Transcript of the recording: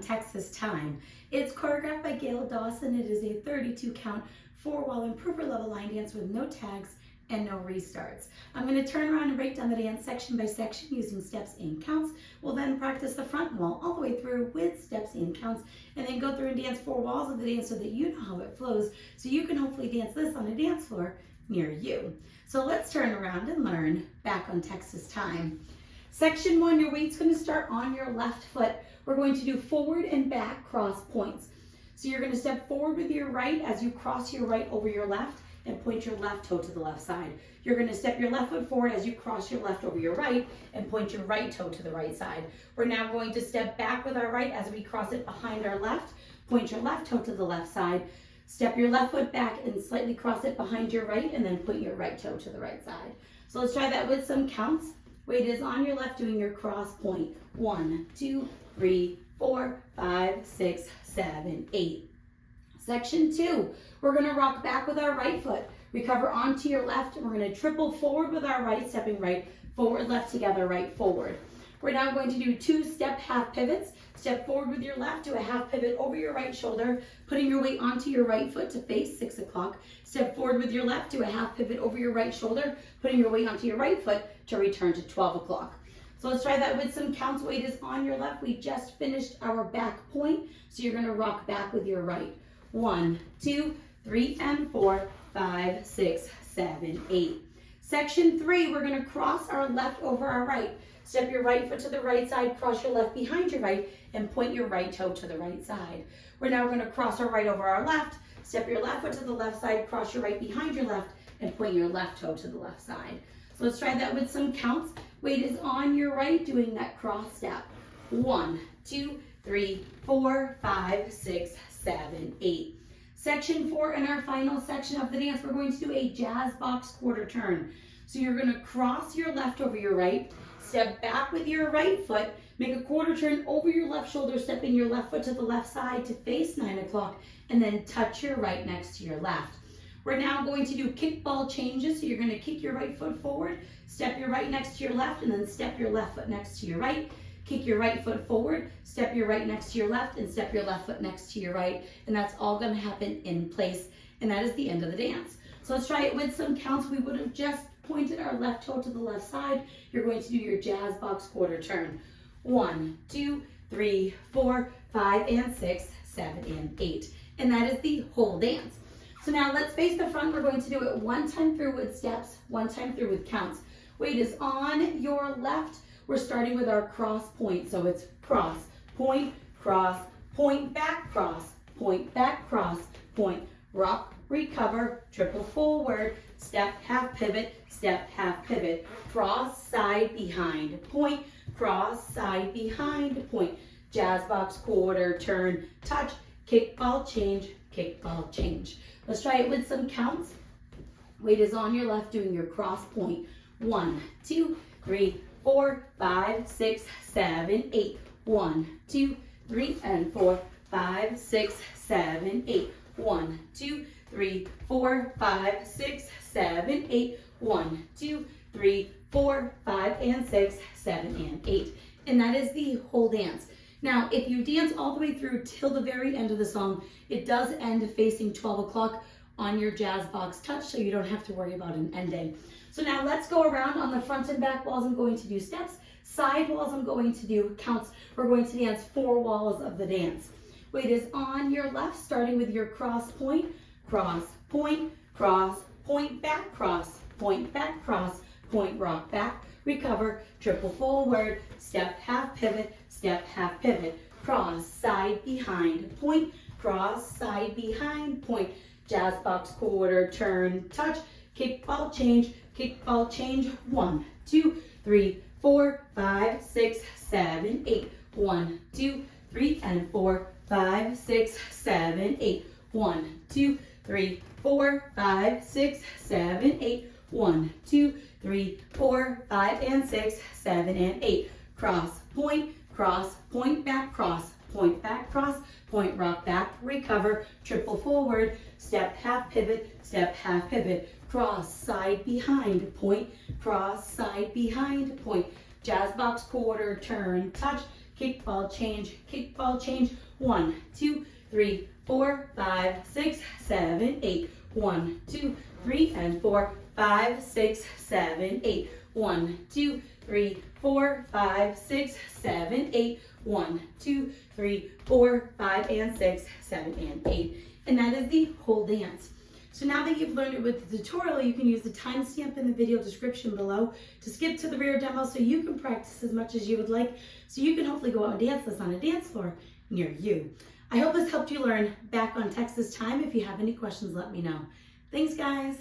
Texas Time. It's choreographed by Gail Dawson. It is a 32 count, 4-wall improver level line dance with no tags and no restarts. I'm going to turn around and break down the dance section by section using steps and counts. We'll then practice the front wall all the way through with steps and counts, and then go through and dance 4 walls of the dance so that you know how it flows, so you can hopefully dance this on a dance floor near you. So let's turn around and learn back on Texas Time. Section 1, your weight's going to start on your left foot. We're going to do forward and back cross points. So you're going to step forward with your right as you cross your right over your left and point your left toe to the left side. You're going to step your left foot forward as you cross your left over your right and point your right toe to the right side. We're now going to step back with our right as we cross it behind our left, point your left toe to the left side, step your left foot back and slightly cross it behind your right, and then point your right toe to the right side. So let's try that with some counts. Weight is on your left doing your cross point. 1, 2, 3, 4, 5, 6, 7, 8. Section 2, we're going to rock back with our right foot. Recover onto your left, and we're going to triple forward with our right, stepping right, forward, left together, right, forward. We're now going to do 2 step half pivots. Step forward with your left, do a half pivot over your right shoulder, putting your weight onto your right foot to face 6 o'clock. Step forward with your left, do a half pivot over your right shoulder, putting your weight onto your right foot to return to 12 o'clock. So let's try that with some counts. Weight is on your left. We just finished our back point, so you're going to rock back with your right. 1, 2, 3, and 4, 5, 6, 7, 8. Section 3, we're going to cross our left over our right. Step your right foot to the right side, cross your left behind your right, and point your right toe to the right side. We're now going to cross our right over our left. Step your left foot to the left side, cross your right behind your left, and point your left toe to the left side. So let's try that with some counts. Weight is on your right, doing that cross step. 1, 2, 3, 4, 5, 6, 7, 8. Section 4, in our final section of the dance, we're going to do a jazz box quarter turn. So you're going to cross your left over your right, step back with your right foot, make a quarter turn over your left shoulder, stepping your left foot to the left side to face 9 o'clock, and then touch your right next to your left. We're now going to do kickball changes. So you're going to kick your right foot forward, step your right next to your left, and then step your left foot next to your right. Kick your right foot forward, step your right next to your left, and step your left foot next to your right. And that's all going to happen in place. And that is the end of the dance. So let's try it with some counts. We would have just pointed our left toe to the left side. You're going to do your jazz box quarter turn. 1, 2, 3, 4, 5, and 6, 7, and 8. And that is the whole dance. So now let's face the front. We're going to do it 1 time through with steps, 1 time through with counts. Weight is on your left. We're starting with our cross point. So it's cross, point, back, cross, point, back, cross, point, rock, recover, triple forward, step, half pivot, cross, side, behind, point, cross, side, behind, point, jazz box, quarter, turn, touch, kickball, change, kickball, change. Let's try it with some counts. Weight is on your left doing your cross point. 1, 2, 3, 4, 5, 6, 7, 8. 1, 2, 3, and 4, 5, 6, 7, 8. 1, 2, 3, 4, 5, 6, 7, 8. 1, 2, 3, 4, 5, and 6, 7, and 8. And that is the whole dance. Now, if you dance all the way through till the very end of the song, it does end facing 12 o'clock on your jazz box touch, so you don't have to worry about an ending. So now let's go around. On the front and back walls, I'm going to do steps. Side walls, I'm going to do counts. We're going to dance 4 walls of the dance. Weight is on your left, starting with your cross point, point, back, cross, point, rock back, recover, triple forward, step, half pivot, cross, side, behind, point, cross, side, behind, point, jazz box, quarter, turn, touch, kickball, change, 1, 2, 3, 4, 5, 6, 7, 8. 1, 2, 3, and 4, 5, 6, 7, 8. 1, 2, 3, 4, 5, 6, 7, 8. 1, 2, 3, 4, 5, and 6, 7, and 8. Cross, point, back, cross, point, rock back, recover, triple forward, step, half pivot, cross, side, behind, point, jazz box, quarter, turn, touch, kick, ball, change, kick, ball, change. 1, 2, 3, 4, 5, 6, 7, 8. 1, 2, 3, and 4, 5, 6, 7, 8. 1, 2, 3, 4, 5, 6, 7, 8. 1, 2, 3, 4, 5, and 6, 7, and 8. And that is the whole dance. So now that you've learned it with the tutorial, you can use the timestamp in the video description below to skip to the rear demo so you can practice as much as you would like, so you can hopefully go out and dance this on a dance floor near you. I hope this helped you learn back on Texas time. If you have any questions, let me know. Thanks, guys.